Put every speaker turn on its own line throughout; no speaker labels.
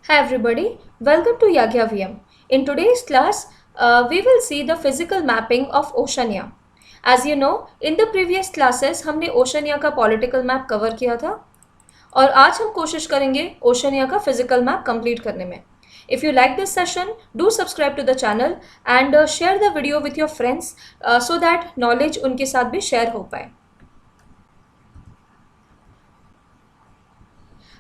Hi everybody, welcome to Yagya VM. In today's class, we will see the physical mapping of Oceania. As you know, in the previous classes हमने Oceania का political map cover किया था और आज हम कोशिश करेंगे Oceania का फिजिकल मैप कंप्लीट करने में. If you like this session, do subscribe to the channel and share the video with your friends so that knowledge उनके साथ भी share हो पाए.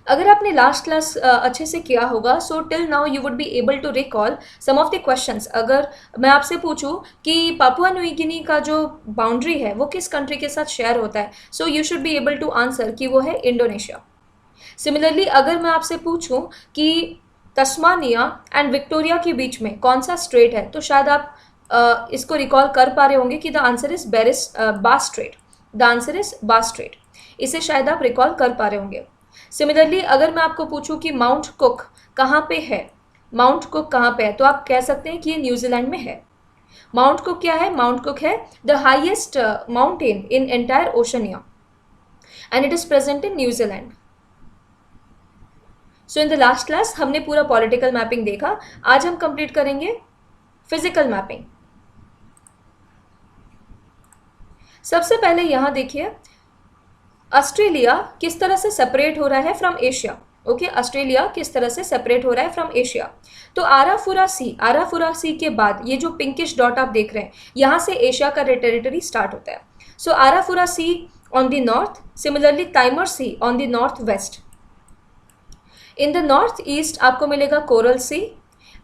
अगर आपने लास्ट क्लास अच्छे से किया होगा so till now you would be able to recall some of the questions. अगर मैं आपसे पूछूं कि पापुआ न्यू गिनी का जो बाउंड्री है वो किस कंट्री के साथ शेयर होता है, so you should be able to answer कि वो है इंडोनेशिया. सिमिलरली अगर मैं आपसे पूछूं कि तस्मानिया एंड विक्टोरिया के बीच में कौन सा स्ट्रेट है, तो शायद आप इसको रिकॉल कर पा रहे होंगे कि द आंसर इज बास स्ट्रेट. द आंसर इज बास स्ट्रेट. इसे शायद आप रिकॉल कर पा रहे होंगे. सिमिलरली अगर मैं आपको पूछूं कि माउंट कुक कहाँ पे है, माउंट कुक कहाँ पे है, तो आप कह सकते हैं कि ये न्यूजीलैंड में है. माउंट कुक क्या है? माउंट कुक है the highest mountain in entire Oceania and it is present in New Zealand. So in the last class हमने पूरा पॉलिटिकल मैपिंग देखा. आज हम कंप्लीट करेंगे फिजिकल मैपिंग. सबसे पहले यहां देखिए ऑस्ट्रेलिया किस तरह से सेपरेट हो रहा है फ्रॉम एशिया. ओके, ऑस्ट्रेलिया किस तरह से सेपरेट हो रहा है फ्रॉम एशिया. तो आराफुरा सी के बाद ये जो पिंकिश डॉट आप देख रहे हैं यहाँ से एशिया का टेरिटरी स्टार्ट होता है. So Arafura sea on the north, similarly Timor sea on the north west. In the north east आपको मिलेगा coral sea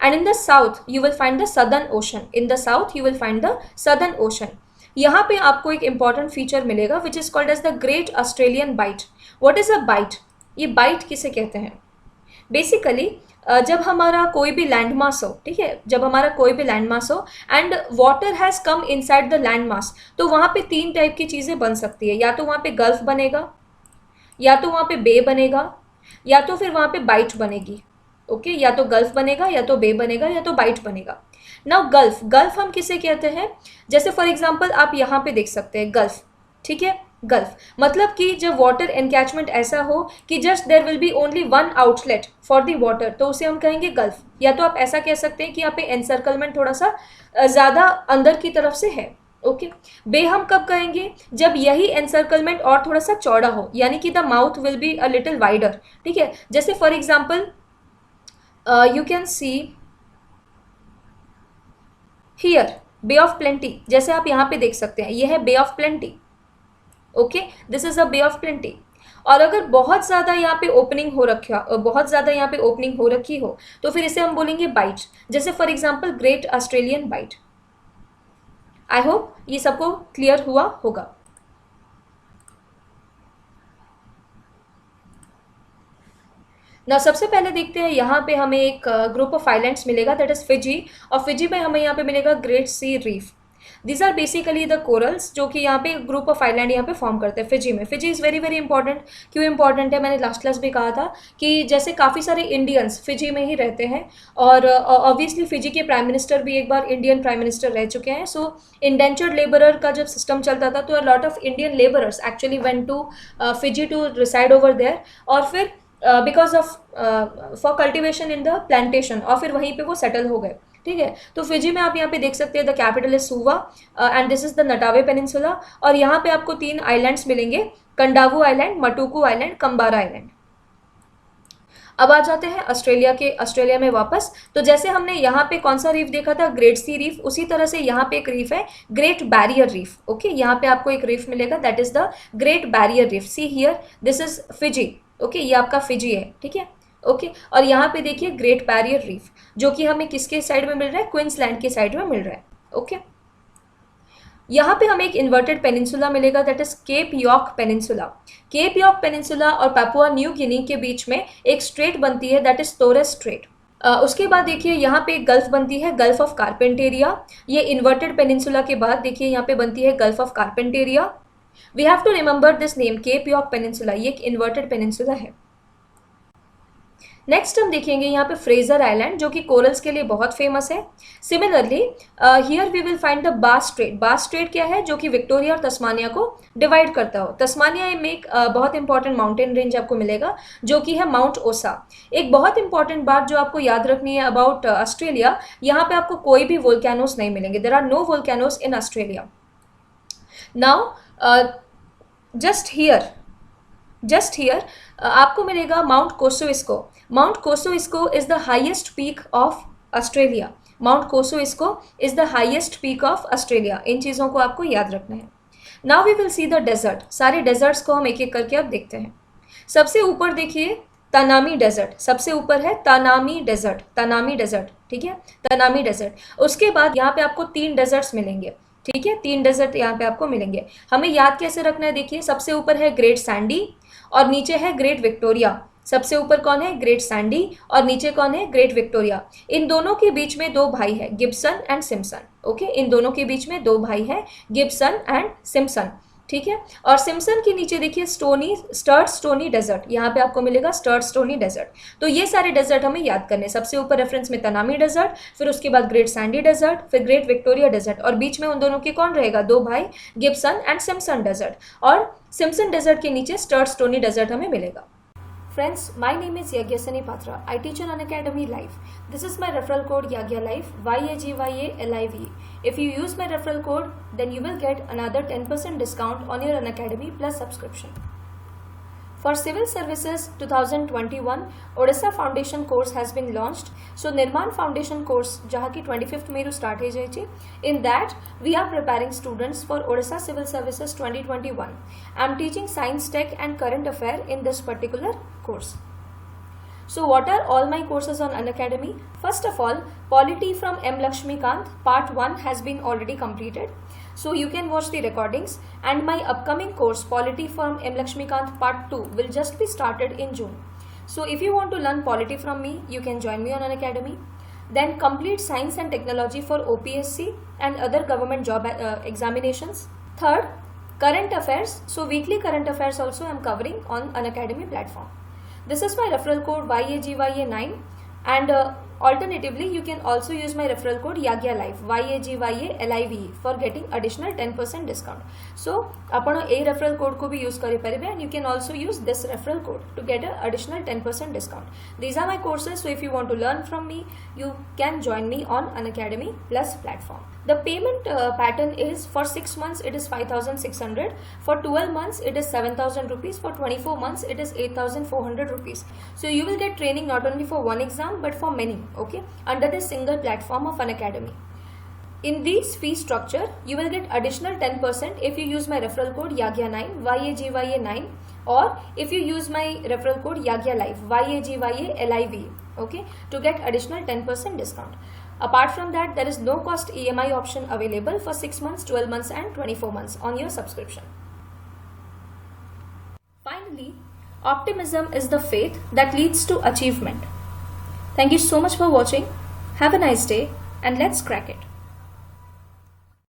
and in the south you will find the southern ocean. In the south you will find the southern ocean. यहाँ पे आपको एक important feature मिलेगा which is called as the great Australian bight. What is a bight? ये bight किसे कहते हैं? Basically जब हमारा कोई भी लैंड मास हो, ठीक है, जब हमारा कोई भी लैंड मास हो and water has come inside the land mass, तो वहाँ पे तीन टाइप की चीज़ें बन सकती है. या तो वहाँ पे गल्फ बनेगा, या तो वहाँ पे बे बनेगा, या तो फिर वहाँ पे बाइट बनेगी. ओके, या तो गल्फ बनेगा, या तो बे बनेगा, या तो बाइट बनेगा. नाउ गल्फ हम किसे कहते हैं? जैसे फॉर एग्जांपल आप यहाँ पे देख सकते हैं गल्फ. ठीक है, गल्फ मतलब कि जब वाटर एनकैचमेंट ऐसा हो कि just there will be only one outlet for the water, तो उसे हम कहेंगे गल्फ. या तो आप ऐसा कह सकते हैं कि यहाँ पे एनसर्कलमेंट थोड़ा सा ज़्यादा अंदर की तरफ से है. ओके, बे हम कब कहेंगे? जब यही एनसर्कलमेंट और थोड़ा सा चौड़ा हो, यानी कि the mouth will be a little wider. ठीक है, जैसे for example you can see here Bay of Plenty. जैसे आप यहाँ पे देख सकते हैं, ये है Bay of Plenty. Okay, this is a Bay of Plenty. और अगर बहुत ज़्यादा यहाँ पे ओपनिंग हो रखा, बहुत ज़्यादा यहाँ पे ओपनिंग हो रखी हो, तो फिर इसे हम बोलेंगे बाइट. जैसे for example great Australian bight. I hope ये सबको क्लियर हुआ होगा. ना सबसे पहले देखते हैं, यहाँ पे हमें एक ग्रुप ऑफ आइलैंड्स मिलेगा दैट इज फिजी. और फिजी में हमें यहाँ पे मिलेगा great sea reef. These are basically the corals जो कि यहाँ पे ग्रुप ऑफ आइलैंड यहाँ पे फॉर्म करते हैं फिजी में. Fiji is very very important. क्यों इंपॉर्टेंट है? मैंने लास्ट क्लास भी कहा था कि जैसे काफ़ी सारे इंडियंस फिजी में ही रहते हैं और ऑब्वियसली फिजी के प्राइम मिनिस्टर भी एक बार इंडियन प्राइम मिनिस्टर रह चुके हैं. सो इंडेंचर्ड लेबरर का जब सिस्टम चलता था तो a lot of Indian labourers actually went to Fiji to reside over there. और फिर because of for cultivation in the plantation, और फिर वहीं पे वो सेटल हो गए. ठीक है, तो फिजी में आप यहाँ पे देख सकते हैं the capital is Suva and this is the Natewa peninsula. और यहाँ पे आपको तीन आइलैंड्स मिलेंगे, Kadavu island, Matuku island, Kabara island. अब आ जाते हैं ऑस्ट्रेलिया में वापस. तो जैसे हमने यहाँ पे कौन सा रीफ देखा था? Great sea reef. उसी तरह से यहाँ पे एक रीफ है ग्रेट बैरियर रीफ. ओके, यहाँ पे आपको एक रीफ मिलेगा that is the great barrier reef. See here, this is Fiji. Okay, ये आपका फिजी है. ठीक है, ओके. और यहाँ पे देखिए ग्रेट बैरियर रीफ जो कि हमें किसके साइड में मिल रहा है? क्वींसलैंड के साइड में मिल रहा है. ओके, यहाँ पे हमें एक इन्वर्टेड पेनिनसुला मिलेगा that is cap York peninsula. Cap York peninsula और पापुआ न्यू गिनी के बीच में एक स्ट्रेट बनती है दैट इज टोरेस स्ट्रेट. उसके बाद देखिए यहाँ पे एक गल्फ बनती है, गल्फ ऑफ कारपेंटेरिया. ये इन्वर्टेड पेनिनसुला के बाद देखिए यहाँ पे बनती है Gulf of Carpentaria. We have to remember this name, Cape York peninsula. ये एक इन्वर्टेड पेनिनसुला है. नेक्स्ट हम देखेंगे यहाँ पे फ्रेजर आइलैंड जो कि कोरल्स के लिए बहुत फेमस है। Similarly here we will find the Bass Strait. Bass Strait क्या है? जो कि विक्टोरिया और तस्मानिया को डिवाइड करता हो। तस्मानिया में एक बहुत इंपॉर्टेंट माउंटेन रेंज आपको मिलेगा जो कि है माउंट ओसा। एक बहुत इंपॉर्टेंट बात जो आपको याद रखनी है अबाउट ऑस्ट्रेलिया, यहाँ पे आपको कोई भी वोल्केनोस नहीं मिलेंगे। There are no volcanoes in Australia. Now just here आपको मिलेगा Mount Kosciuszko. Mount Kosciuszko is the highest peak of Australia. Mount Kosciuszko is the highest peak of Australia. इन चीज़ों को आपको याद रखना है। Now we will see the desert. सारे डेजर्ट्स को हम एक एक करके अब देखते हैं। सबसे ऊपर देखिए तनामी डेजर्ट, सबसे ऊपर है तनामी डेजर्ट। तनामी डेजर्ट, ठीक है, तनामी डेजर्ट। उसके बाद यहाँ पे आपको 3 डेजर्ट्स मिलेंगे, ठीक है, 3 डेजर्ट यहाँ पे आपको मिलेंगे। हमें याद कैसे रखना है? देखिए सबसे ऊपर है ग्रेट सैंडी और नीचे है ग्रेट विक्टोरिया। सबसे ऊपर कौन है? ग्रेट सैंडी और नीचे कौन है? Great Victoria. इन दोनों के बीच में 2 भाई है, गिब्सन एंड सिम्पसन। ओके, इन दोनों के बीच में 2 भाई है, गिब्सन एंड सिम्पसन, ठीक है। और सिम्पसन के नीचे देखिए स्टर्ट स्टोनी डेजर्ट, यहाँ पे आपको मिलेगा स्टर्ट स्टोनी डेजर्ट। तो ये सारे डेजर्ट हमें याद करने। सबसे ऊपर रेफरेंस में तनामी डेजर्ट, फिर उसके बाद ग्रेट सैंडी डेजर्ट, फिर ग्रेट विक्टोरिया डेजर्ट और बीच में उन दोनों के कौन रहेगा? 2 भाई, गिब्सन एंड सिम्पसन डेजर्ट। और सिम्पसन डेजर्ट के नीचे स्टर्ट स्टोनी डेजर्ट हमें मिलेगा। Friends, my name is Yagyasani Patra. I teach on Unacademy Live. This is my referral code YAGYALIVE, YAGYALIVE. If you use my referral code, then you will get another 10% discount on your Unacademy Plus subscription. For Civil Services 2021, Odisha Foundation course has been launched. So Nirman Foundation course, जहाँ की 25th में start है जाइए। In that, we are preparing students for Odisha Civil Services 2021. I am teaching Science, Tech and Current Affair in this particular course. So what are all my courses on Unacademy? First of all, Polity from M. Lakshmikant Part 1 has been already completed. So you can watch the recordings, and my upcoming course Polity from M. Lakshmikant Part 2 will just be started in June. So if you want to learn polity from me, you can join me on Unacademy. Then complete Science and Technology for OPSC and other government job examinations. Third, Current Affairs. So weekly current affairs also I am covering on Unacademy platform. This is my referral code YAGYA9, and alternatively you can also use my referral code YAGYALIVE, YAGYALIVE for getting additional 10% discount. So आपण ए referral code को भी use करी परिबे, and you can also use this referral code to get an additional 10% discount. These are my courses, so if you want to learn from me, you can join me on Unacademy Plus platform. The payment pattern is for 6 months it is 5,600, for 12 months it is 7,000 rupees, for 24 months it is 8,400 rupees. So you will get training not only for one exam but for many, okay, under this single platform of Unacademy. In this fee structure, you will get additional 10% if you use my referral code YAGYA9, YAGYA9, or if you use my referral code YAGYALIVE, YAGYALIVE, okay, to get additional 10% discount. Apart from that, there is no cost EMI option available for 6 months, 12 months and 24 months on your subscription. Finally, optimism is the faith that leads to achievement. Thank you so much for watching. Have a nice day and let's crack it.